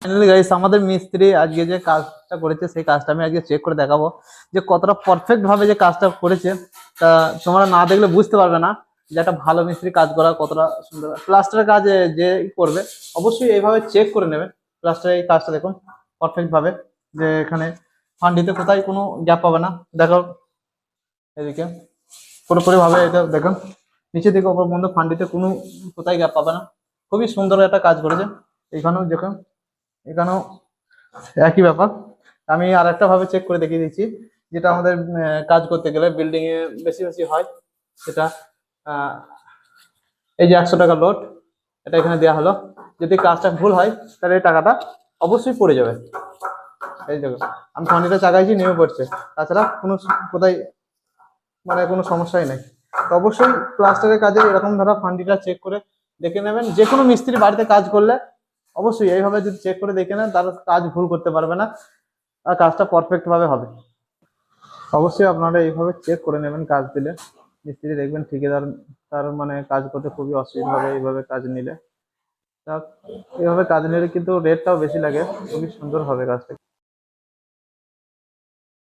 Finally guys, আমাদের মিস্ত্রি আজকে যে কাজটা করেছে সেই কাজটা আমি আজকে চেক করে দেখাবো যে কতটা পারফেক্ট ভাবে যে কাজটা করেছে। তা তোমরা না দেখলে বুঝতে পারবে না যে একটা ভালো মিস্ত্রি কাজ করা কতটা সুন্দর। প্লাস্টারের কাজ যে করবে অবশ্যই এইভাবে চেক করে নেবেন। প্লাস্টারের এই কাজটা দেখুন পারফেক্ট ভাবে, যে এখানে ফান্ডিতে কোথায় কোনো গ্যাপ পাবে না। দেখো এদিকে পুরোপুরি ভাবে এটা দেখুন, নিচে থেকে ওপর পর্যন্ত ফান্ডিতে কোনো কোথায় গ্যাপ পাবে না। খুবই সুন্দর একটা কাজ করেছে। এখানেও দেখুন, এখানেও একই ব্যাপার। আমি আর একটা ভাবে চেক করে দেখিয়ে দিচ্ছি, যেটা আমাদের কাজ করতে গেলে বিল্ডিং এ বেশি বেশি হয়। সেটা আহ, এই যে 100 টাকা লোড, এটা এখানে দেওয়া হলো। যদি কাজটা ভুল হয় তাহলে এই টাকাটা অবশ্যই পড়ে যাবে। এই দেখো, আমি ফান্ডিটা চাগাইছি, নেমে পড়ছে। তাছাড়া কোনো কোথায় মানে কোনো সমস্যাই নাই। তো অবশ্যই প্লাস্টারের কাজে এরকম ধরা ফান্ডিটা চেক করে দেখে নেবেন। যে কোনো মিস্ত্রি বাড়িতে কাজ করলে অবশ্যই এইভাবে যদি চেক করে দেখে নেন, তার কাজ ভুল করতে পারবে না আর কাজটা পারফেক্ট ভাবে হবে। অবশ্যই আপনারা এইভাবে চেক করে নেবেন কাজ দিলে। মিস্ত্রি দেখবেন ঠিকাদার তার মানে কাজ করতে খুবই অসুবিধা হবে এইভাবে কাজ নিলে। তা এইভাবে কাজ নিলে কিন্তু রেটটাও বেশি লাগে, খুবই সুন্দর হবে কাজটা।